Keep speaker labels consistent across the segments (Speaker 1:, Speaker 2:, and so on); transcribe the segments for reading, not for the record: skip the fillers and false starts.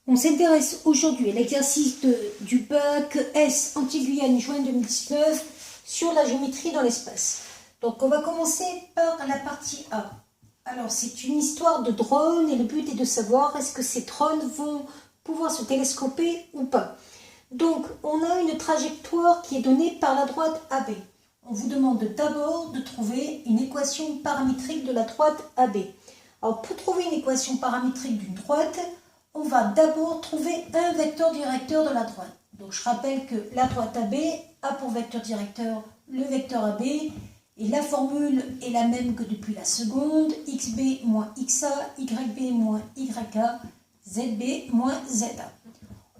Speaker 1: On s'intéresse aujourd'hui à l'exercice du bac S Antilles-Guyane juin 2019 sur la géométrie dans l'espace. Donc on va commencer par la partie A. Alors c'est une histoire de drone et le but est de savoir est-ce que ces drones vont pouvoir se télescoper ou pas. Donc on a une trajectoire qui est donnée par la droite AB. On vous demande d'abord de trouver une équation paramétrique de la droite AB. Alors pour trouver une équation paramétrique d'une droite, on va d'abord trouver un vecteur directeur de la droite. Donc je rappelle que la droite AB a pour vecteur directeur le vecteur AB et la formule est la même que depuis la seconde, xb moins xa, yb moins yk, zb moins za.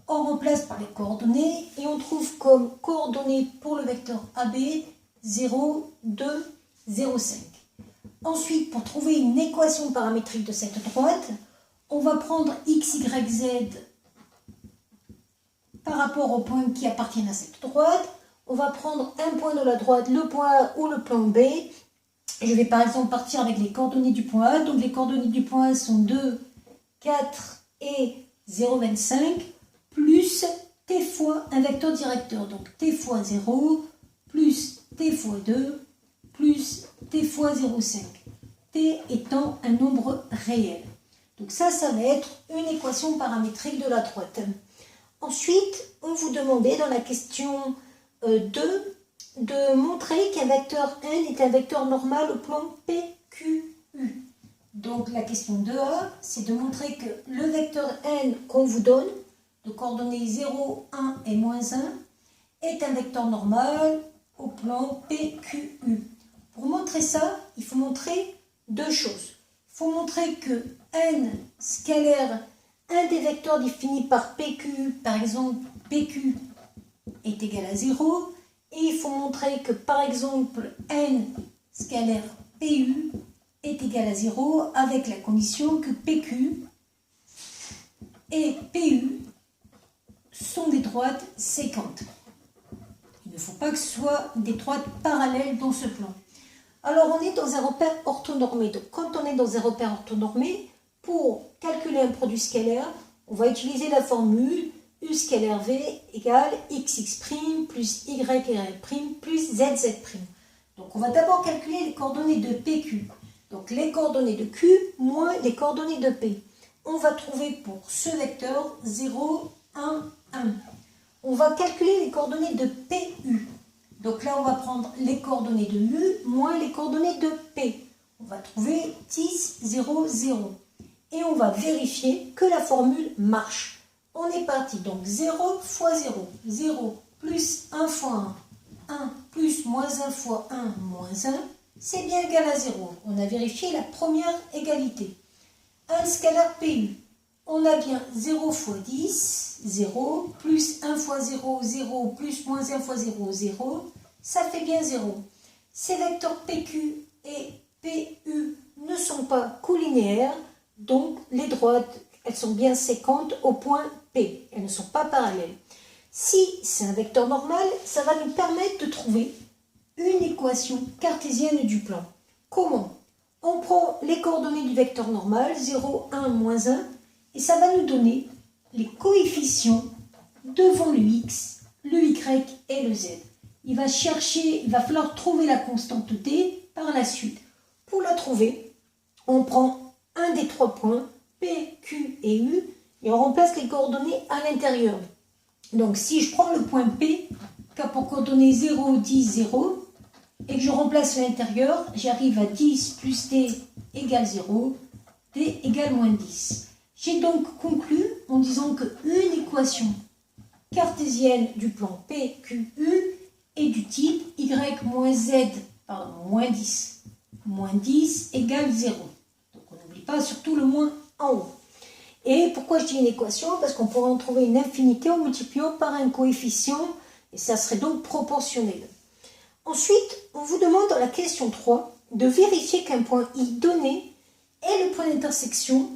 Speaker 1: On remplace par les coordonnées et on trouve comme coordonnées pour le vecteur AB 0, 2, 0, 5. Ensuite, pour trouver une équation paramétrique de cette droite, on va prendre x, y, z par rapport aux points qui appartiennent à cette droite. On va prendre un point de la droite, le point A ou le point B. Je vais par exemple partir avec les coordonnées du point A. Donc les coordonnées du point A sont 2, 4 et 0,25 plus t fois un vecteur directeur. Donc t fois 0 plus t fois 2 plus t fois 0,5. T étant un nombre réel. Donc ça va être une équation paramétrique de la droite. Ensuite, on vous demandait dans la question 2 de montrer qu'un vecteur n est un vecteur normal au plan PQU. Donc la question 2A, c'est de montrer que le vecteur n qu'on vous donne, de coordonnées 0, 1 et moins 1, est un vecteur normal au plan PQU. Pour montrer ça, il faut montrer deux choses. Il faut montrer que n scalaire, un des vecteurs définis par PQ, par exemple PQ est égal à 0, et il faut montrer que par exemple n scalaire PU est égal à 0 avec la condition que PQ et PU sont des droites séquentes. Il ne faut pas que ce soit des droites parallèles dans ce plan. Alors, on est dans un repère orthonormé. Donc, quand on est dans un repère orthonormé, pour calculer un produit scalaire, on va utiliser la formule U scalaire V égale XX' plus YY' plus ZZ'. Donc, on va d'abord calculer les coordonnées de PQ. Donc, les coordonnées de Q moins les coordonnées de P. On va trouver pour ce vecteur 0, 1, 1. On va calculer les coordonnées de PU. Donc là, on va prendre les coordonnées de U moins les coordonnées de P. On va trouver 10, 0, 0. Et on va vérifier que la formule marche. On est parti. Donc 0 fois 0. 0 plus 1 fois 1. 1 plus moins 1 fois 1 moins 1. C'est bien égal à 0. On a vérifié la première égalité. Un scalaire PU. On a bien 0 fois 10, 0, plus 1 fois 0, 0, plus moins 1 fois 0, 0, ça fait bien 0. Ces vecteurs PQ et PU ne sont pas collinéaires, donc les droites, elles sont bien séquentes au point P, elles ne sont pas parallèles. Si c'est un vecteur normal, ça va nous permettre de trouver une équation cartésienne du plan. Comment? On prend les coordonnées du vecteur normal, 0, 1, moins 1, et ça va nous donner les coefficients devant le x, le y et le z. Il va falloir trouver la constante d par la suite. Pour la trouver, on prend un des trois points, P, Q et U, et on remplace les coordonnées à l'intérieur. Donc si je prends le point P, qui a pour coordonnées 0, 10, 0, et que je remplace à l'intérieur, j'arrive à 10 plus d égale 0, d égale moins 10. J'ai donc conclu en disant qu'une équation cartésienne du plan PQU est du type y moins z, moins 10 égale 0. Donc on n'oublie pas surtout le moins en haut. Et pourquoi je dis une équation? Parce qu'on pourrait en trouver une infinité en multipliant par un coefficient, et ça serait donc proportionnel. Ensuite, on vous demande dans la question 3 de vérifier qu'un point I donné est le point d'intersection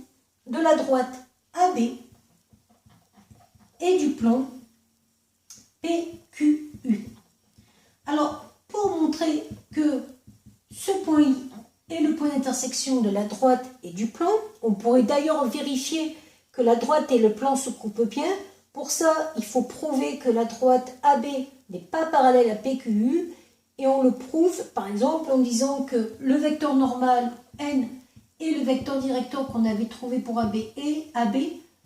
Speaker 1: de la droite AB et du plan PQU. Alors, pour montrer que ce point I est le point d'intersection de la droite et du plan, on pourrait d'ailleurs vérifier que la droite et le plan se coupent bien. Pour ça, il faut prouver que la droite AB n'est pas parallèle à PQU. Et on le prouve, par exemple, en disant que le vecteur normal N et le vecteur directeur qu'on avait trouvé pour AB et AB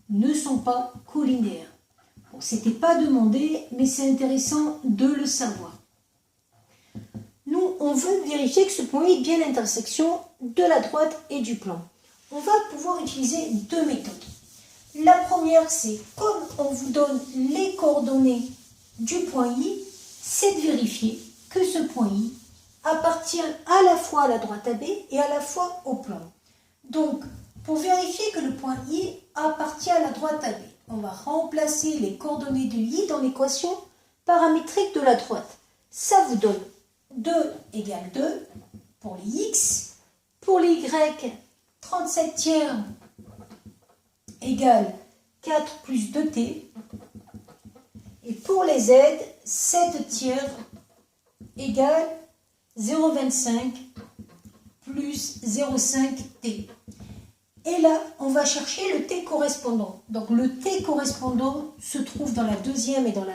Speaker 1: ne sont pas colinéaires. Bon, ce n'était pas demandé, mais c'est intéressant de le savoir. Nous, on veut vérifier que ce point est bien l'intersection de la droite et du plan. On va pouvoir utiliser deux méthodes. La première, c'est comme on vous donne les coordonnées du point I, c'est de vérifier que ce point I appartient à la fois à la droite AB et à la fois au plan. Donc, pour vérifier que le point I appartient à la droite AB, on va remplacer les coordonnées de I dans l'équation paramétrique de la droite. Ça vous donne 2 égale 2 pour les X, pour les Y, 37 tiers égale 4 plus 2t, et pour les Z, 7 tiers égale 0,25 plus 0,5t. Et là, on va chercher le t correspondant. Donc le t correspondant se trouve dans la deuxième et dans la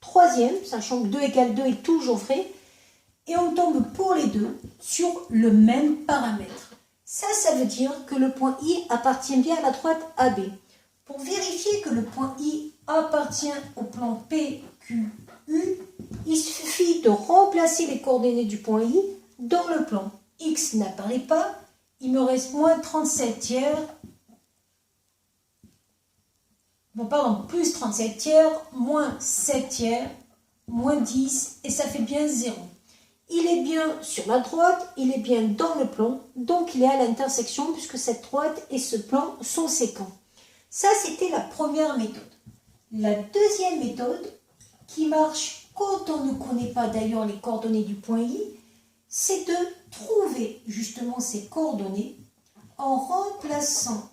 Speaker 1: troisième, sachant que 2 égale 2 est toujours vrai, et on tombe pour les deux sur le même paramètre. Ça veut dire que le point I appartient bien à la droite AB. Pour vérifier que le point I appartient au plan PQU, il suffit de remplacer les coordonnées du point I dans le plan. X n'apparaît pas, il me reste moins 37 tiers, bon pardon, plus 37 tiers, moins 7 tiers, moins 10, et ça fait bien 0. Il est bien sur la droite, il est bien dans le plan, donc il est à l'intersection puisque cette droite et ce plan sont séquents. Ça, c'était la première méthode. La deuxième méthode, qui marche quand on ne connaît pas d'ailleurs les coordonnées du point I, c'est de trouver justement ces coordonnées en remplaçant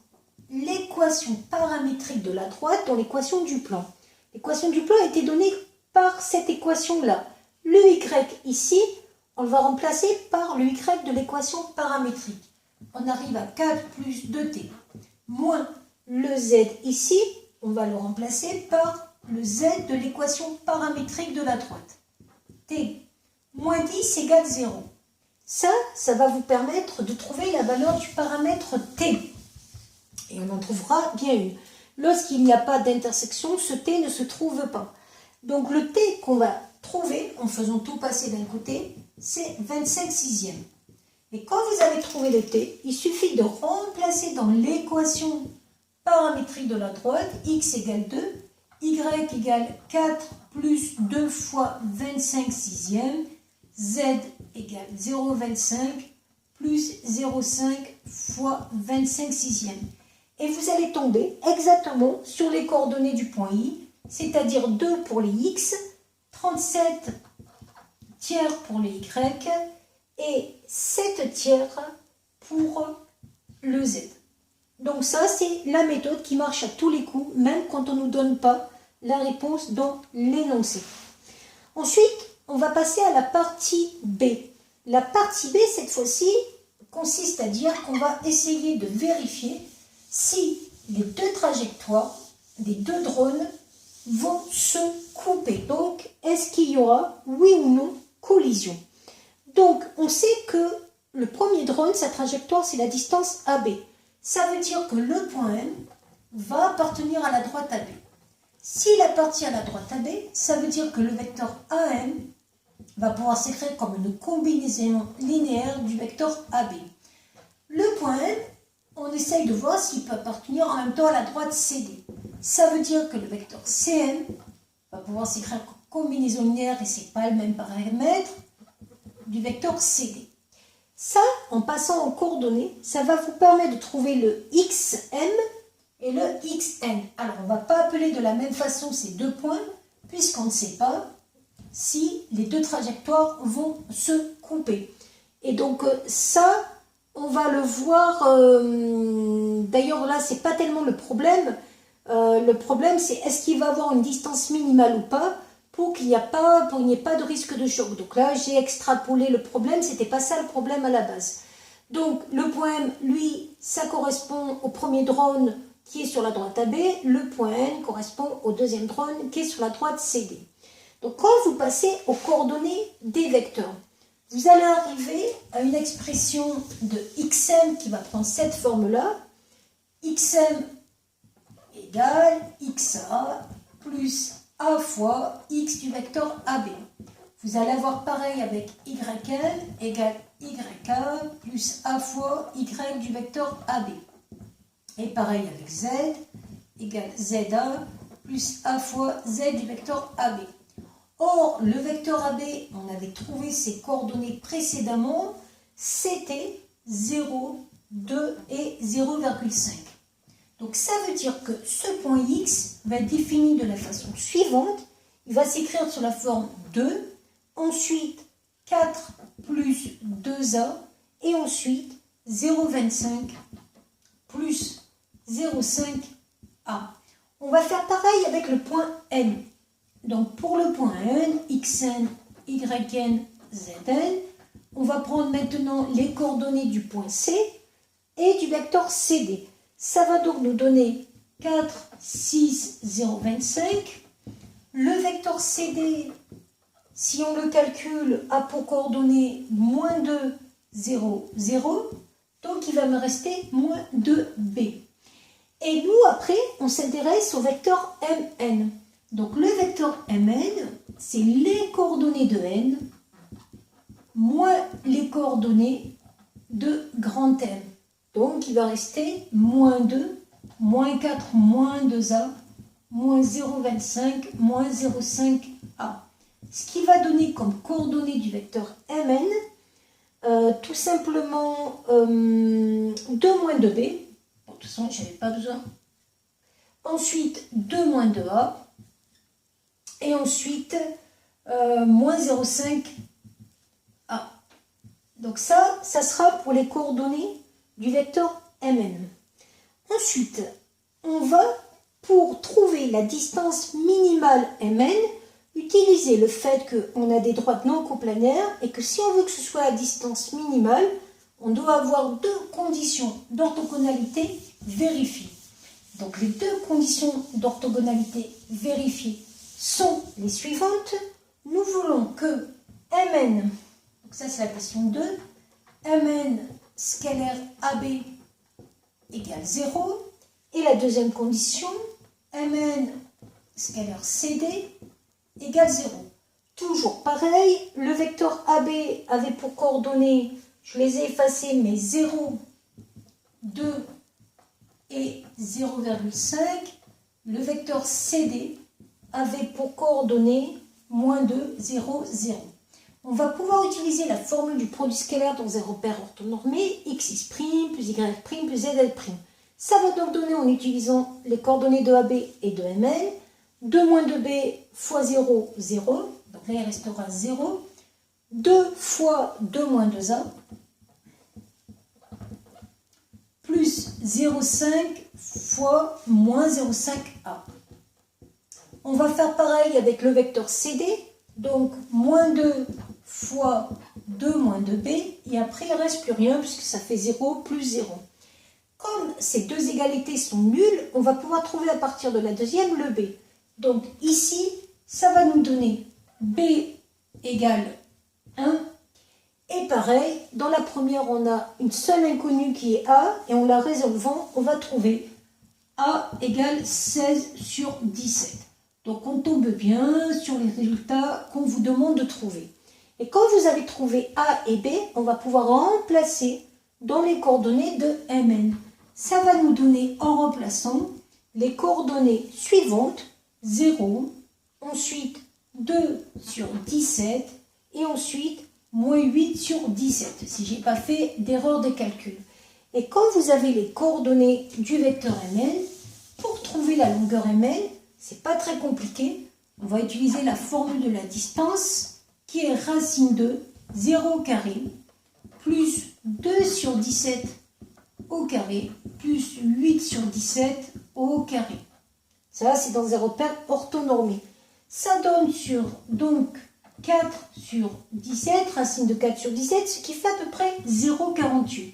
Speaker 1: l'équation paramétrique de la droite dans l'équation du plan. L'équation du plan a été donnée par cette équation-là. Le Y ici, on le va remplacer par le Y de l'équation paramétrique. On arrive à 4 plus 2t. Moins le Z ici, on va le remplacer par le Z de l'équation paramétrique de la droite. T moins 10 égale 0. Ça va vous permettre de trouver la valeur du paramètre T. Et on en trouvera bien une. Lorsqu'il n'y a pas d'intersection, ce T ne se trouve pas. Donc le T qu'on va trouver, en faisant tout passer d'un côté, c'est 25 sixièmes. Et quand vous avez trouvé le T, il suffit de remplacer dans l'équation paramétrique de la droite, x égale 2, y égale 4 plus 2 fois 25 sixièmes, z égale 0,25 plus 0,5 fois 25 sixièmes. Et vous allez tomber exactement sur les coordonnées du point I, c'est-à-dire 2 pour les x, 37 tiers pour les y et 7 tiers pour le z. Donc ça, c'est la méthode qui marche à tous les coups, même quand on ne nous donne pas la réponse dans l'énoncé. Ensuite, on va passer à la partie B. La partie B, cette fois-ci, consiste à dire qu'on va essayer de vérifier si les deux trajectoires des deux drones vont se couper. Donc, est-ce qu'il y aura, oui ou non, collision? Donc, on sait que le premier drone, sa trajectoire, c'est la distance AB. Ça veut dire que le point M va appartenir à la droite AB. S'il appartient à la droite AB, ça veut dire que le vecteur AM va pouvoir s'écrire comme une combinaison linéaire du vecteur AB. Le point M, on essaye de voir s'il peut appartenir en même temps à la droite CD. Ça veut dire que le vecteur CM va pouvoir s'écrire comme combinaison linéaire et ce n'est pas le même paramètre du vecteur CD. Ça, en passant en coordonnées, ça va vous permettre de trouver le XM et le XN. Alors, on ne va pas appeler de la même façon ces deux points, puisqu'on ne sait pas si les deux trajectoires vont se couper. Et donc, ça, on va le voir, d'ailleurs là, ce n'est pas tellement le problème. Le problème, c'est est-ce qu'il va avoir une distance minimale ou pas, pour qu'il n'y ait pas de risque de choc. Donc là, j'ai extrapolé le problème, c'était pas ça le problème à la base. Donc le point M, lui, ça correspond au premier drone qui est sur la droite AB, le point N correspond au deuxième drone qui est sur la droite CD. Donc quand vous passez aux coordonnées des vecteurs, vous allez arriver à une expression de xm qui va prendre cette forme-là. Xm égale xa plus a fois x du vecteur AB. Vous allez avoir pareil avec yn égale yk plus a fois y du vecteur AB. Et pareil avec z égale za plus a fois z du vecteur AB. Or, le vecteur AB, on avait trouvé ses coordonnées précédemment, c'était 0, 2 et 0,5. Donc ça veut dire que ce point X va être défini de la façon suivante. Il va s'écrire sous la forme 2, ensuite 4 plus 2A, et ensuite 0,25 plus 0,5A. On va faire pareil avec le point N. Donc pour le point N, xn, yn, zn, on va prendre maintenant les coordonnées du point C et du vecteur CD. Ça va donc nous donner 4, 6, 0, 25. Le vecteur CD, si on le calcule, a pour coordonnées moins 2, 0, 0. Donc il va me rester moins 2b. Et nous, après, on s'intéresse au vecteur mn. Donc le vecteur mn, c'est les coordonnées de n moins les coordonnées de grand M. Donc il va rester moins 2, moins 4, moins 2a, moins 0,25, moins 0,5a. Ce qui va donner comme coordonnées du vecteur mn, tout simplement 2 moins 2b. Bon, de toute façon, je n'avais pas besoin. Ensuite, 2 moins 2a. Et ensuite, moins 0,5a. Donc ça sera pour les coordonnées du vecteur mn. Ensuite, on va, pour trouver la distance minimale mn, utiliser le fait qu'on a des droites non coplanaires et que si on veut que ce soit la distance minimale, on doit avoir deux conditions d'orthogonalité vérifiées. Donc les deux conditions d'orthogonalité vérifiées sont les suivantes. Nous voulons que mn, donc ça c'est la question 2, mn scalaire AB égale 0, et la deuxième condition, mn scalaire CD égale 0. Toujours pareil, le vecteur AB avait pour coordonnées, je les ai effacées, mais 0, 2 et 0,5. Le vecteur CD avait pour coordonnées moins 2, 0, 0. On va pouvoir utiliser la formule du produit scalaire dans un repère orthonormé, xx' plus y' plus zl'. Ça va donc donner, en utilisant les coordonnées de AB et de mn, 2 moins 2b fois 0, 0. Donc là, il restera 0. 2 fois 2 moins 2a, plus 0,5 fois moins 0,5a. On va faire pareil avec le vecteur CD, donc moins 2 fois 2 moins 2b, et après il ne reste plus rien puisque ça fait 0 plus 0. Comme ces deux égalités sont nulles, on va pouvoir trouver à partir de la deuxième le b. Donc ici, ça va nous donner b égale 1. Et pareil, dans la première, on a une seule inconnue qui est a, et en la résolvant, on va trouver a égale 16 sur 17. Donc on tombe bien sur les résultats qu'on vous demande de trouver. Et quand vous avez trouvé A et B, on va pouvoir remplacer dans les coordonnées de mn. Ça va nous donner, en remplaçant, les coordonnées suivantes, 0, ensuite 2 sur 17, et ensuite moins 8 sur 17, si je n'ai pas fait d'erreur de calcul. Et quand vous avez les coordonnées du vecteur mn, pour trouver la longueur mn, c'est pas très compliqué. On va utiliser la formule de la distance qui est racine de 0 au carré plus 2 sur 17 au carré plus 8 sur 17 au carré. Ça, c'est dans un repère orthonormé. Ça donne sur donc 4 sur 17, racine de 4 sur 17, ce qui fait à peu près 0,48.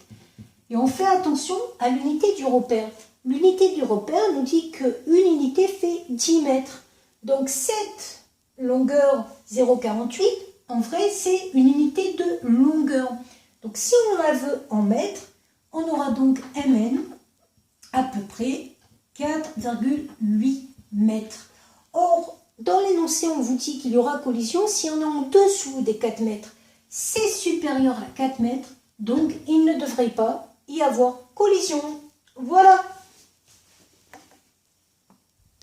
Speaker 1: Et on fait attention à l'unité du repère. l'unité du repère nous dit qu'une unité fait 10 mètres. Donc cette longueur 0,48, en vrai, c'est une unité de longueur. Donc si on la veut en mètres, on aura donc Mn à peu près 4,8 mètres. Or, dans l'énoncé, on vous dit qu'il y aura collision si on est en dessous des 4 mètres. C'est supérieur à 4 mètres, donc il ne devrait pas y avoir collision. Voilà.